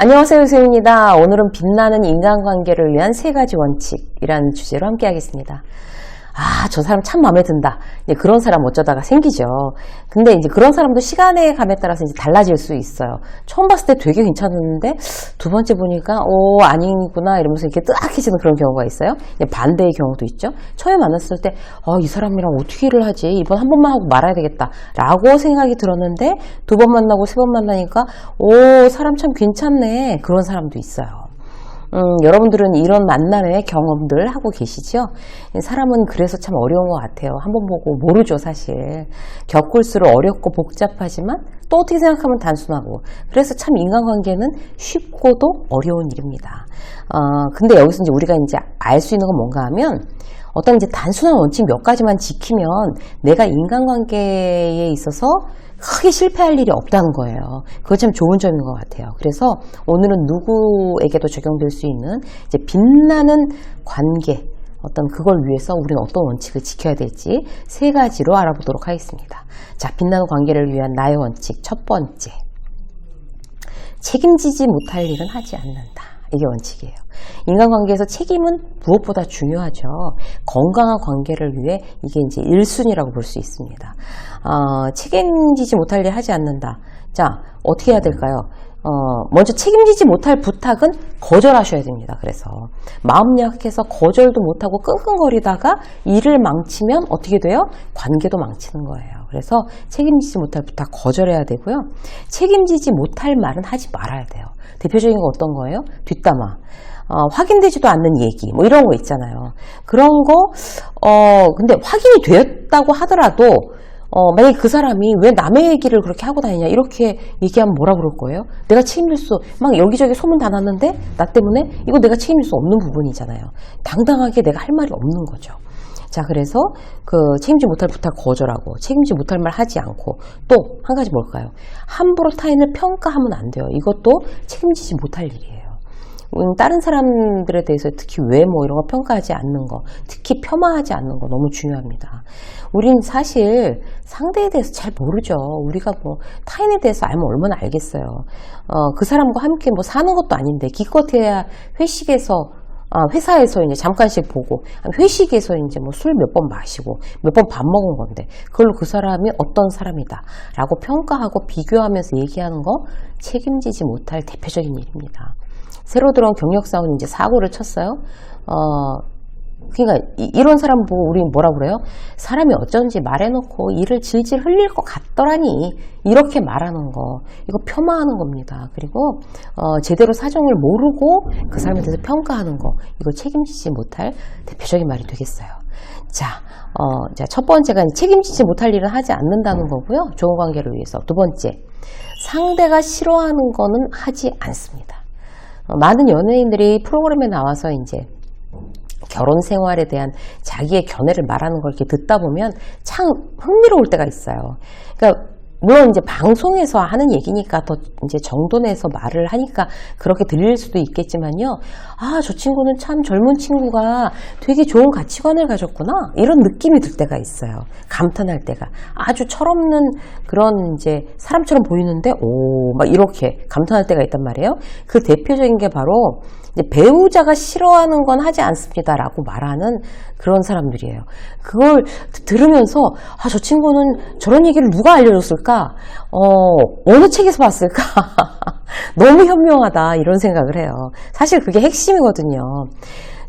안녕하세요, 유세입니다. 오늘은 빛나는 인간관계를 위한 3가지 원칙이라는 주제로 함께 하겠습니다. 저 사람 참 마음에 든다. 그런 사람 어쩌다가 생기죠. 근데 이제 그런 사람도 시간의 감에 따라서 이제 달라질 수 있어요. 처음 봤을 때 되게 괜찮았는데 두 번째 보니까 아니구나 이러면서 이렇게 뜨악해지는 그런 경우가 있어요. 반대의 경우도 있죠. 처음에 만났을 때 이 사람이랑 어떻게 일을 하지? 이번 한 번만 하고 말아야 되겠다 라고 생각이 들었는데 두 번 만나고 세 번 만나니까 사람 참 괜찮네. 그런 사람도 있어요. 여러분들은 이런 만남의 경험들 하고 계시죠? 사람은 그래서 참 어려운 것 같아요. 한번 보고 모르죠, 사실. 겪을수록 어렵고 복잡하지만 또 어떻게 생각하면 단순하고. 그래서 참 인간관계는 쉽고도 어려운 일입니다. 근데 여기서 이제 우리가 이제 알 수 있는 건 뭔가 하면 어떤 이제 단순한 원칙 몇 가지만 지키면 내가 인간관계에 있어서 크게 실패할 일이 없다는 거예요. 그거 참 좋은 점인 것 같아요. 그래서 오늘은 누구에게도 적용될 수 있는 이제 빛나는 관계, 그걸 위해서 우리는 어떤 원칙을 지켜야 될지 3가지로 알아보도록 하겠습니다. 자, 빛나는 관계를 위한 나의 원칙 첫 번째. 책임지지 못할 일은 하지 않는다. 이게 원칙이에요. 인간관계에서 책임은 무엇보다 중요하죠. 건강한 관계를 위해 이게 이제 1순위라고 볼 수 있습니다. 책임지지 못할 일 하지 않는다. 자, 어떻게 해야 될까요? 먼저 책임지지 못할 부탁은 거절하셔야 됩니다. 그래서 마음 약해서 거절도 못하고 끙끙거리다가 일을 망치면 어떻게 돼요? 관계도 망치는 거예요. 그래서 책임지지 못할 부탁 거절해야 되고요. 책임지지 못할 말은 하지 말아야 돼요. 대표적인 거 어떤 거예요? 뒷담화. 확인되지도 않는 얘기, 이런 거 있잖아요. 그런 거, 근데 확인이 되었다고 하더라도, 만약에 그 사람이 왜 남의 얘기를 그렇게 하고 다니냐, 이렇게 얘기하면 뭐라 그럴 거예요? 내가 책임질 막 여기저기 소문 다 났는데, 나 때문에 이거 내가 책임질 수 없는 부분이잖아요. 당당하게 내가 할 말이 없는 거죠. 자, 그래서 책임지 못할 부탁 거절하고 책임지 못할 말 하지 않고 또 한 가지 뭘까요? 함부로 타인을 평가하면 안 돼요. 이것도 책임지지 못할 일이에요. 다른 사람들에 대해서 특히 외모 이런 거 평가하지 않는 거, 특히 폄하하지 않는 거 너무 중요합니다. 우린 사실 상대에 대해서 잘 모르죠. 우리가 타인에 대해서 알면 얼마나 알겠어요. 그 사람과 함께 사는 것도 아닌데 기껏해야 회사에서 이제 잠깐씩 보고, 회식에서 이제 술 몇 번 마시고, 몇 번 밥 먹은 건데, 그걸로 그 사람이 어떤 사람이다 라고 평가하고 비교하면서 얘기하는 거 책임지지 못할 대표적인 일입니다. 새로 들어온 경력사원이 이제 사고를 쳤어요. 그러니까 이런 사람 보고 우리는 뭐라 그래요? 사람이 어쩐지 말해놓고 이를 질질 흘릴 것 같더라니, 이렇게 말하는 거, 이거 폄하하는 겁니다. 그리고 제대로 사정을 모르고 그 사람에 대해서 평가하는 거, 이거 책임지지 못할 대표적인 말이 되겠어요. 자, 첫 번째가 책임지지 못할 일은 하지 않는다는 거고요. 좋은 관계를 위해서. 두 번째, 상대가 싫어하는 거는 하지 않습니다. 많은 연예인들이 프로그램에 나와서 이제 결혼 생활에 대한 자기의 견해를 말하는 걸 이렇게 듣다 보면 참 흥미로울 때가 있어요. 그러니까 물론 이제 방송에서 하는 얘기니까 더 이제 정도 내서 말을 하니까 그렇게 들릴 수도 있겠지만요. 저 친구는 참 젊은 친구가 되게 좋은 가치관을 가졌구나, 이런 느낌이 들 때가 있어요. 감탄할 때가. 아주 철없는 그런 이제 사람처럼 보이는데 막 이렇게 감탄할 때가 있단 말이에요. 그 대표적인 게 바로 배우자가 싫어하는 건 하지 않습니다 라고 말하는 그런 사람들이에요. 그걸 들으면서 저 친구는 저런 얘기를 누가 알려줬을까? 어느 책에서 봤을까? 너무 현명하다, 이런 생각을 해요. 사실 그게 핵심이거든요.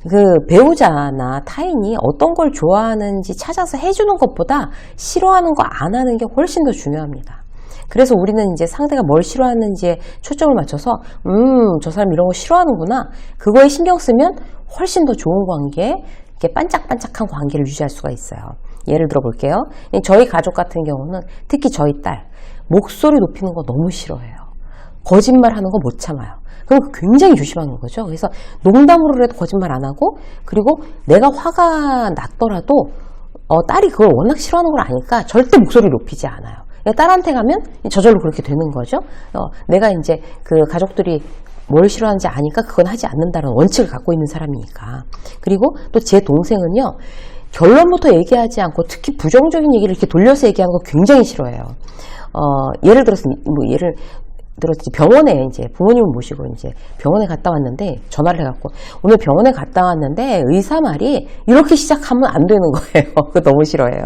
그 배우자나 타인이 어떤 걸 좋아하는지 찾아서 해주는 것보다 싫어하는 거 안 하는 게 훨씬 더 중요합니다. 그래서 우리는 이제 상대가 뭘 싫어하는지에 초점을 맞춰서 저 사람 이런 거 싫어하는구나, 그거에 신경 쓰면 훨씬 더 좋은 관계, 이렇게 반짝반짝한 관계를 유지할 수가 있어요. 예를 들어 볼게요. 저희 가족 같은 경우는 특히 저희 딸 목소리 높이는 거 너무 싫어해요. 거짓말하는 거 못 참아요. 그럼 굉장히 조심하는 거죠. 그래서 농담으로라도 거짓말 안 하고, 그리고 내가 화가 났더라도 딸이 그걸 워낙 싫어하는 걸 아니까 절대 목소리를 높이지 않아요. 딸한테 가면 저절로 그렇게 되는 거죠. 내가 이제 그 가족들이 뭘 싫어하는지 아니까 그건 하지 않는다는 원칙을 갖고 있는 사람이니까. 그리고 또 제 동생은요, 결론부터 얘기하지 않고 특히 부정적인 얘기를 이렇게 돌려서 얘기하는 거 굉장히 싫어해요. 예를 들어서 들어 병원에 이제 부모님을 모시고 이제 병원에 갔다 왔는데 전화를 해갖고 오늘 병원에 갔다 왔는데 의사 말이 이렇게 시작하면 안 되는 거예요. 그거 너무 싫어해요.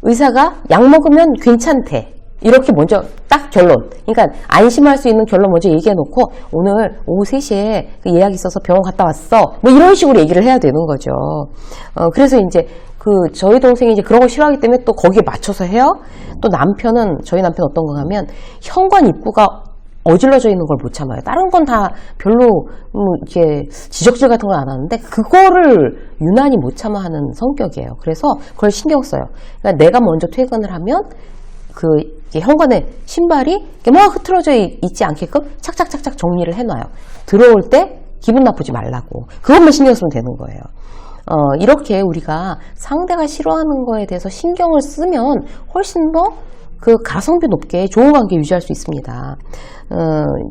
의사가 약 먹으면 괜찮대. 이렇게 먼저 딱 결론. 그러니까 안심할 수 있는 결론 먼저 얘기해놓고 오늘 오후 3시에 그 예약 있어서 병원 갔다 왔어. 뭐 이런 식으로 얘기를 해야 되는 거죠. 그래서 이제 저희 동생이 이제 그런 거 싫어하기 때문에 또 거기에 맞춰서 해요. 또 저희 남편 어떤 거 하면 현관 입구가 어질러져 있는 걸 못 참아요. 다른 건 다 별로 이렇게 지적질 같은 건 안 하는데 그거를 유난히 못 참아 하는 성격이에요. 그래서 그걸 신경 써요. 그러니까 내가 먼저 퇴근을 하면 현관에 신발이 막 흐트러져 있지 않게끔 착착착착 정리를 해놔요. 들어올 때 기분 나쁘지 말라고. 그것만 신경 쓰면 되는 거예요. 이렇게 우리가 상대가 싫어하는 거에 대해서 신경을 쓰면 훨씬 더 가성비 높게 좋은 관계 유지할 수 있습니다.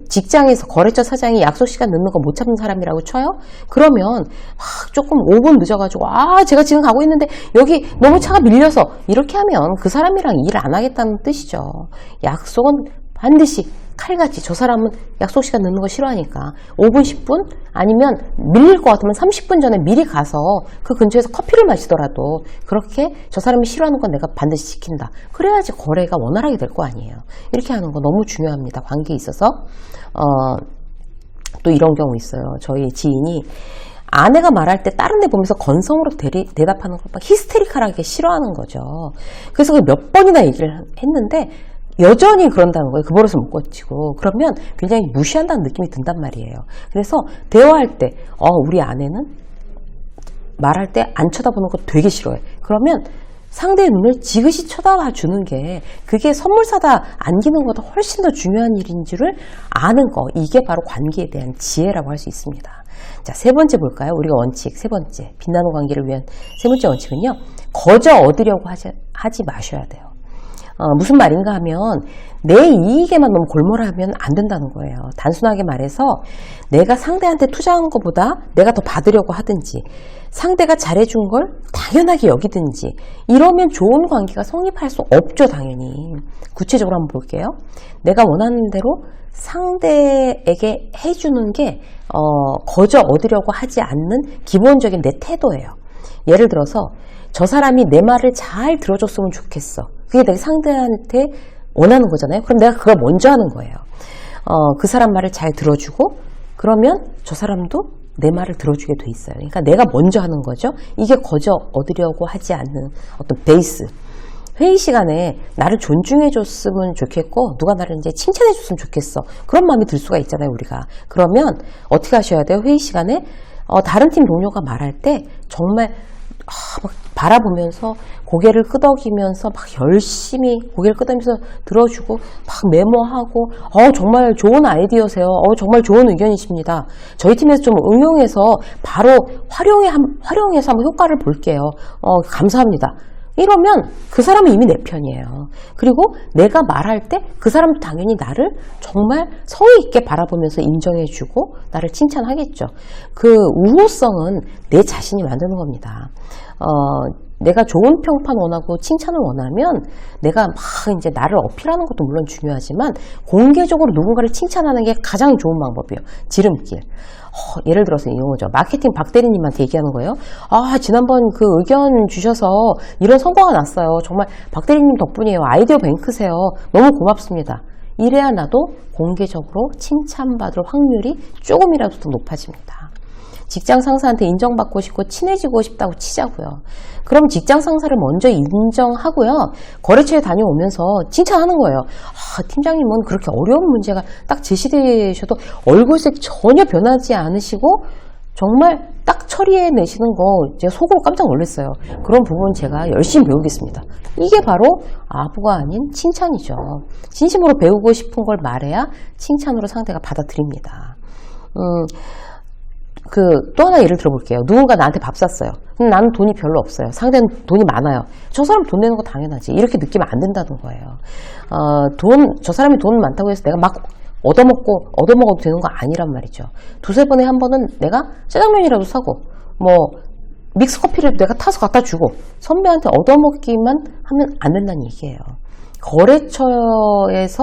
직장에서 거래처 사장이 약속 시간 늦는 거 못 참는 사람이라고 쳐요? 그러면 조금 5분 늦어가지고 제가 지금 가고 있는데 여기 너무 차가 밀려서 이렇게 하면 그 사람이랑 일 안 하겠다는 뜻이죠. 약속은 반드시 칼같이 저 사람은 약속 시간 늦는 거 싫어하니까 5분, 10분 아니면 밀릴 것 같으면 30분 전에 미리 가서 그 근처에서 커피를 마시더라도 그렇게 저 사람이 싫어하는 건 내가 반드시 지킨다. 그래야지 거래가 원활하게 될 거 아니에요. 이렇게 하는 거 너무 중요합니다. 관계에 있어서. 또 이런 경우 있어요. 저희 지인이 아내가 말할 때 다른 데 보면서 건성으로 대답하는 걸 막 히스테리컬하게 싫어하는 거죠. 그래서 몇 번이나 얘기를 했는데 여전히 그런다는 거예요. 그 버릇을 못 고치고. 그러면 굉장히 무시한다는 느낌이 든단 말이에요. 그래서 대화할 때 우리 아내는 말할 때 안 쳐다보는 거 되게 싫어해. 그러면 상대의 눈을 지그시 쳐다봐 주는 게 그게 선물 사다 안기는 것보다 훨씬 더 중요한 일인 줄을 아는 거. 이게 바로 관계에 대한 지혜라고 할 수 있습니다. 자, 3번째 볼까요? 우리가 원칙 3번째. 빛나는 관계를 위한 3번째 원칙은요. 거저 얻으려고 하지 마셔야 돼요. 무슨 말인가 하면 내 이익에만 너무 골몰하면 안 된다는 거예요. 단순하게 말해서 내가 상대한테 투자한 것보다 내가 더 받으려고 하든지 상대가 잘해준 걸 당연하게 여기든지 이러면 좋은 관계가 성립할 수 없죠. 당연히. 구체적으로 한번 볼게요. 내가 원하는 대로 상대에게 해주는 게 거저 얻으려고 하지 않는 기본적인 내 태도예요. 예를 들어서 저 사람이 내 말을 잘 들어줬으면 좋겠어. 그게 내가 상대한테 원하는 거잖아요. 그럼 내가 그걸 먼저 하는 거예요. 그 사람 말을 잘 들어주고 그러면 저 사람도 내 말을 들어주게 돼 있어요. 그러니까 내가 먼저 하는 거죠. 이게 거저 얻으려고 하지 않는 어떤 베이스. 회의 시간에 나를 존중해줬으면 좋겠고 누가 나를 이제 칭찬해줬으면 좋겠어. 그런 마음이 들 수가 있잖아요. 우리가. 그러면 어떻게 하셔야 돼요? 회의 시간에 다른 팀 동료가 말할 때 정말 막 바라보면서 고개를 끄덕이면서 막 열심히 고개를 끄덕이면서 들어주고 막 메모하고 정말 좋은 아이디어세요. 정말 좋은 의견이십니다. 저희 팀에서 좀 응용해서 바로 활용해서 한번 효과를 볼게요. 감사합니다. 이러면 그 사람은 이미 내 편이에요. 그리고 내가 말할 때 그 사람도 당연히 나를 정말 성의 있게 바라보면서 인정해주고 나를 칭찬하겠죠. 그 우호성은 내 자신이 만드는 겁니다. 내가 좋은 평판 원하고 칭찬을 원하면 내가 막 이제 나를 어필하는 것도 물론 중요하지만 공개적으로 누군가를 칭찬하는 게 가장 좋은 방법이에요. 지름길. 예를 들어서 이런 거죠. 마케팅 박 대리님한테 얘기하는 거예요. 지난번 그 의견 주셔서 이런 성과가 났어요. 정말 박 대리님 덕분이에요. 아이디어 뱅크세요. 너무 고맙습니다. 이래야 나도 공개적으로 칭찬받을 확률이 조금이라도 더 높아집니다. 직장 상사한테 인정받고 싶고 친해지고 싶다고 치자고요. 그럼 직장 상사를 먼저 인정하고요. 거래처에 다녀오면서 칭찬하는 거예요. 팀장님은 그렇게 어려운 문제가 딱 제시되셔도 얼굴색 전혀 변하지 않으시고 정말 딱 처리해내시는 거 제가 속으로 깜짝 놀랐어요. 그런 부분 제가 열심히 배우겠습니다. 이게 바로 아부가 아닌 칭찬이죠. 진심으로 배우고 싶은 걸 말해야 칭찬으로 상대가 받아들입니다. 또 하나 예를 들어볼게요. 누군가 나한테 밥 샀어요. 근데 나는 돈이 별로 없어요. 상대는 돈이 많아요. 저 사람 돈 내는 거 당연하지. 이렇게 느끼면 안 된다는 거예요. 저 사람이 돈 많다고 해서 내가 막 얻어먹어도 되는 거 아니란 말이죠. 두세 번에 한 번은 내가 짜장면이라도 사고, 믹스커피라도 내가 타서 갖다 주고, 선배한테 얻어먹기만 하면 안 된다는 얘기예요. 거래처에서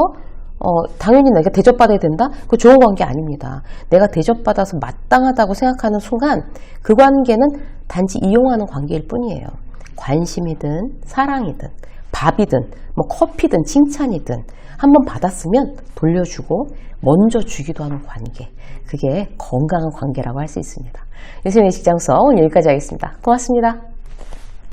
당연히 내가 대접받아야 된다? 그거 좋은 관계 아닙니다. 내가 대접받아서 마땅하다고 생각하는 순간 그 관계는 단지 이용하는 관계일 뿐이에요. 관심이든 사랑이든 밥이든 뭐 커피든 칭찬이든 한번 받았으면 돌려주고 먼저 주기도 하는 관계. 그게 건강한 관계라고 할 수 있습니다. 유수민의 직장서 오늘 여기까지 하겠습니다. 고맙습니다.